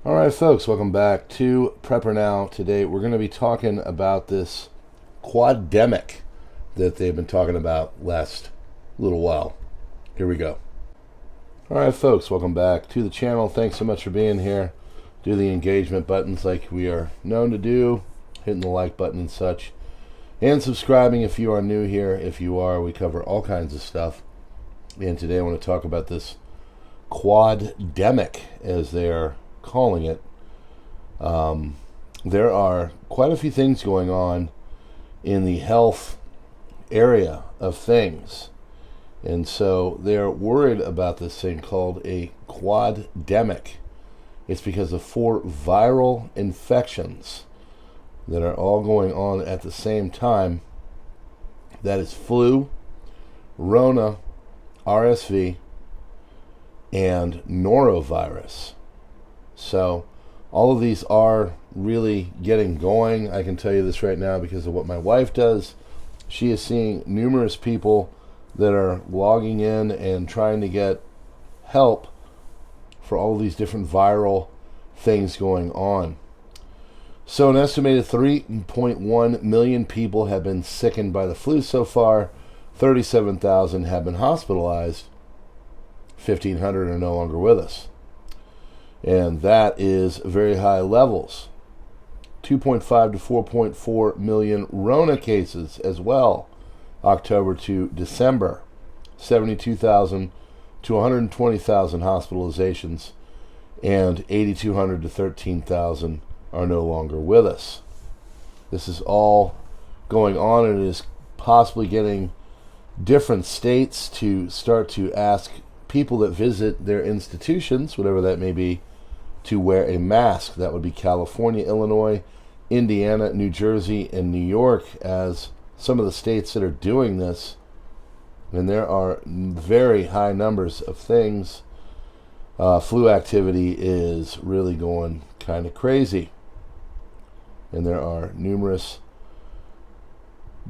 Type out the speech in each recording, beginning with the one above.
All right, folks, welcome back to PrepperNow. Today we're going to be talking about this QUAD-DEMIC that they've been talking about last little while. Here we go. All right, folks, welcome back to the channel. Thanks so much for being here. Do the engagement buttons like we are known to do, hitting the like button and such, and subscribing if you are new here. If you are, we cover all kinds of stuff. And today I want to talk about this QUAD-DEMIC, as they are calling it. There are quite a few things going on in the health area of things, and so they're worried about this thing called a QUAD-DEMIC. It's because of 4 viral infections that are all going on at the same time. That is flu, Rona, RSV, and norovirus. So all of these are really getting going. I can tell you this right now because of what my wife does. She is seeing numerous people that are logging in and trying to get help for all of these different viral things going on. So an estimated 3.1 million people have been sickened by the flu so far. 37,000 have been hospitalized. 1,500 are no longer with us. And that is very high levels. 2.5 to 4.4 million Rona cases as well, October to December. 72,000 to 120,000 hospitalizations, and 8,200 to 13,000 are no longer with us. This is all going on, and it is possibly getting different states to start to ask people that visit their institutions, whatever that may be, to wear a mask. That would be California, Illinois, Indiana, New Jersey, and New York as some of the states that are doing this. And there are very high numbers of things. Flu activity is really going kind of crazy. And there are numerous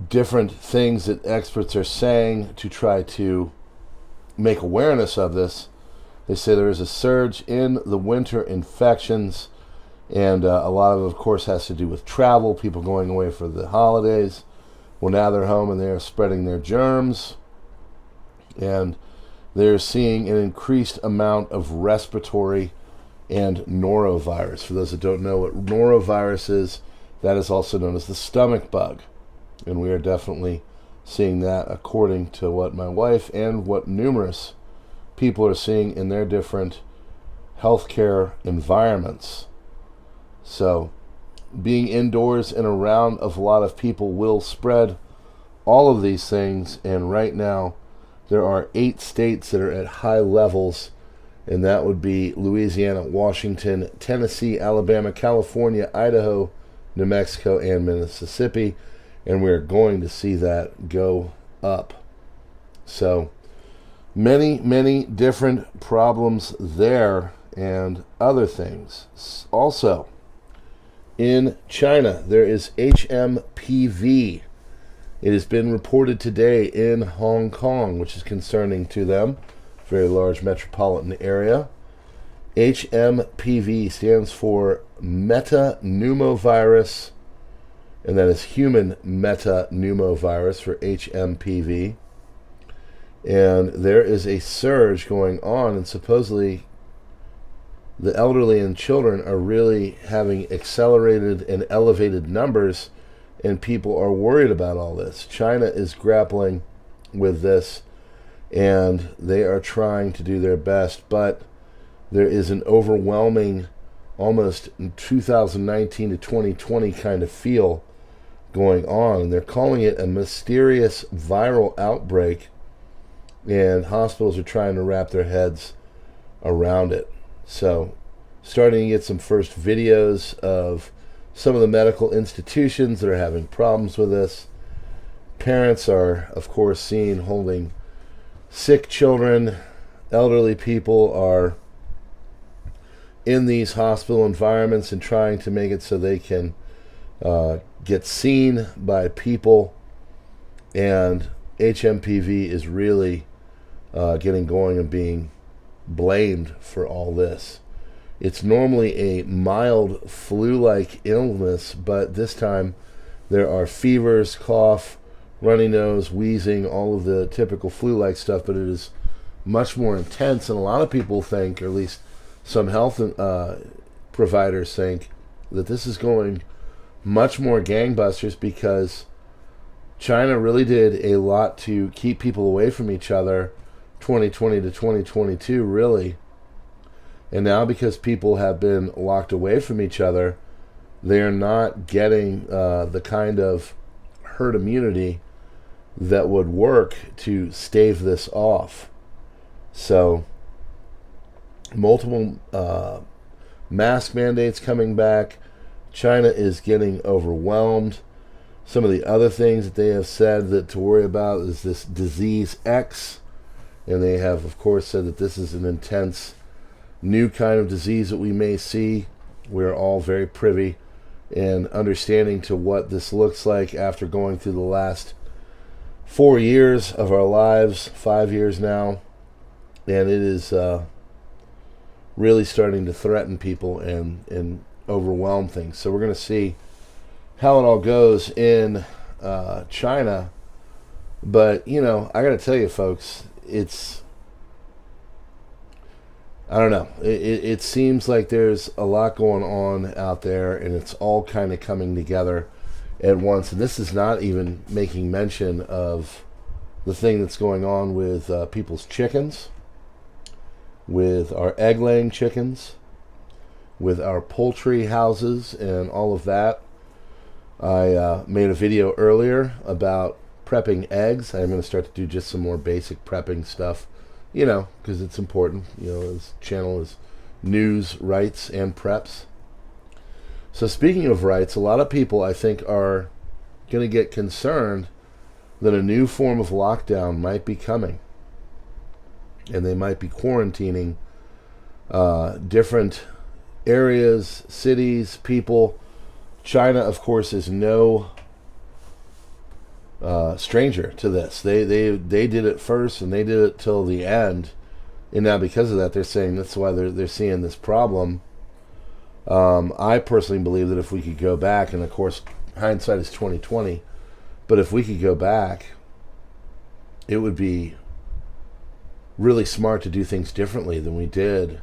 different things that experts are saying to try to make awareness of this. They say there is a surge in the winter infections, and a lot of course, has to do with travel, people going away for the holidays. Well, now they're home and they're spreading their germs, and they're seeing an increased amount of respiratory and norovirus. For those that don't know what norovirus is, that is also known as the stomach bug, and we are definitely seeing that according to what my wife and what numerous people are seeing in their different healthcare environments. So being indoors and around a lot of people will spread all of these things, and right now there are 8 states that are at high levels, and that would be Louisiana, Washington, Tennessee, Alabama, California, Idaho, New Mexico, and Mississippi, and we're going to see that go up. So many different problems there, and other things. Also, in China, there is HMPV. It has been reported today in Hong Kong, which is concerning to them. Very large metropolitan area. HMPV stands for metapneumovirus, and that is human metapneumovirus for HMPV. And there is a surge going on, and supposedly the elderly and children are really having accelerated and elevated numbers, and people are worried about all this. China is grappling with this, and they are trying to do their best, but there is an overwhelming, almost 2019 to 2020 kind of feel going on, and they're calling it a mysterious viral outbreak, and hospitals are trying to wrap their heads around it. So starting to get some first videos of some of the medical institutions that are having problems with this. Parents are, of course, seen holding sick children. Elderly people are in these hospital environments and trying to make it so they can get seen by people. And HMPV is really getting going and being blamed for all this. It's normally a mild flu-like illness, but this time there are fevers, cough, runny nose, wheezing, all of the typical flu-like stuff, but it is much more intense, and a lot of people think, or at least some health providers think, that this is going much more gangbusters because China really did a lot to keep people away from each other 2020 to 2022, really. And now because people have been locked away from each other, they are not getting the kind of herd immunity that would work to stave this off. So, multiple mask mandates coming back. China is getting overwhelmed. Some of the other things that they have said that to worry about is this disease X. And they have, of course, said that this is an intense new kind of disease that we may see. We're all very privy and understanding to what this looks like after going through the last 4 years of our lives, 5 years now. And it is really starting to threaten people and overwhelm things. So we're going to see how it all goes in China. But, you know, I got to tell you, folks, I don't know. It seems like there's a lot going on out there, and it's all kind of coming together at once. And this is not even making mention of the thing that's going on with people's chickens, with our egg-laying chickens, with our poultry houses, and all of that. I made a video earlier about prepping eggs. I'm going to start to do just some more basic prepping stuff, you know, because it's important. You know, this channel is news, rights, and preps. So speaking of rights, a lot of people, I think, are going to get concerned that a new form of lockdown might be coming. And they might be quarantining different areas, cities, people. China, of course, is no stranger to this. They did it first, and they did it till the end. And now because of that, they're saying that's why they're seeing this problem. I personally believe that if we could go back, and of course, hindsight is 2020, but if we could go back, it would be really smart to do things differently than we did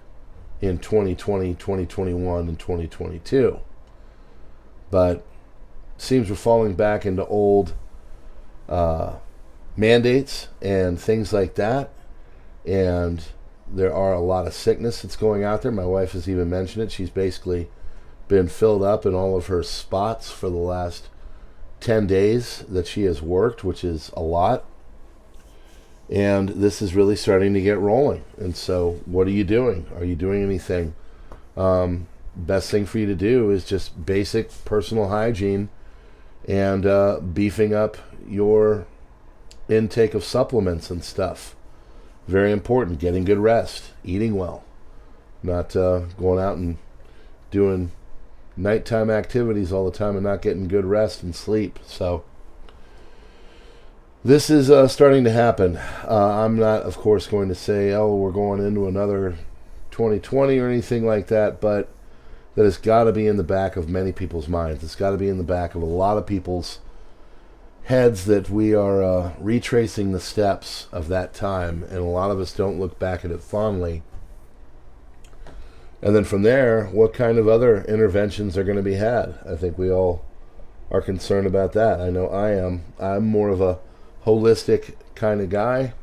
in 2020, 2021, and 2022. But seems we're falling back into old mandates and things like that. And there are a lot of sickness that's going out there. My wife has even mentioned it. She's basically been filled up in all of her spots for the last 10 days that she has worked, which is a lot. And this is really starting to get rolling. And so what are you doing? Are you doing anything? Best thing for you to do is just basic personal hygiene and beefing up your intake of supplements and stuff. Very important. Getting good rest. Eating well. Not going out and doing nighttime activities all the time and not getting good rest and sleep. So this is starting to happen. I'm not, of course, going to say, oh, we're going into another 2020 or anything like that, but that has got to be in the back of many people's minds. It's got to be in the back of a lot of people's heads that we are retracing the steps of that time, and a lot of us don't look back at it fondly. And then from there, what kind of other interventions are going to be had? I think we all are concerned about that. I know I am. I'm more of a holistic kind of guy,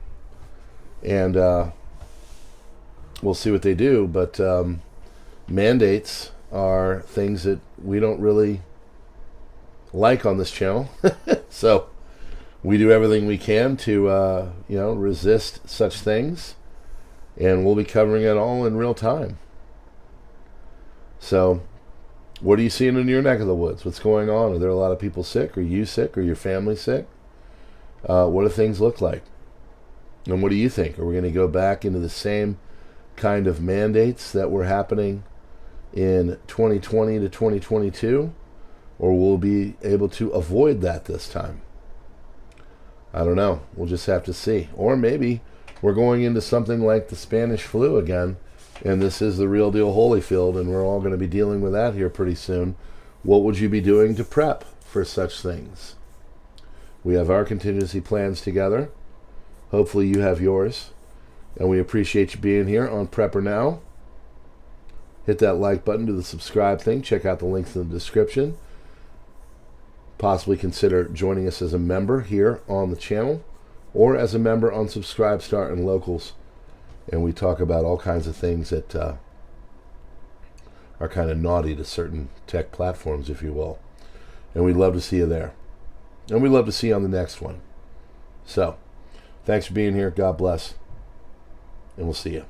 and we'll see what they do, but mandates are things that we don't really like on this channel. So we do everything we can to resist such things, and we'll be covering it all in real time. So what are you seeing in your neck of the woods? What's going on? Are there a lot of people sick? Are you sick? Are your family sick? What do things look like? And what do you think? Are we going to go back into the same kind of mandates that were happening in 2020 to 2022? Or will we be able to avoid that this time? I don't know. We'll just have to see. Or maybe we're going into something like the Spanish flu again, and this is the real deal Holyfield, and we're all going to be dealing with that here pretty soon. What would you be doing to prep for such things? We have our contingency plans together. Hopefully you have yours. And we appreciate you being here on PrepperNow. Hit that like button, do the subscribe thing. Check out the links in the description. Possibly consider joining us as a member here on the channel or as a member on Subscribestar and Locals. And we talk about all kinds of things that are kind of naughty to certain tech platforms, if you will. And we'd love to see you there. And we'd love to see you on the next one. So, thanks for being here. God bless. And we'll see you.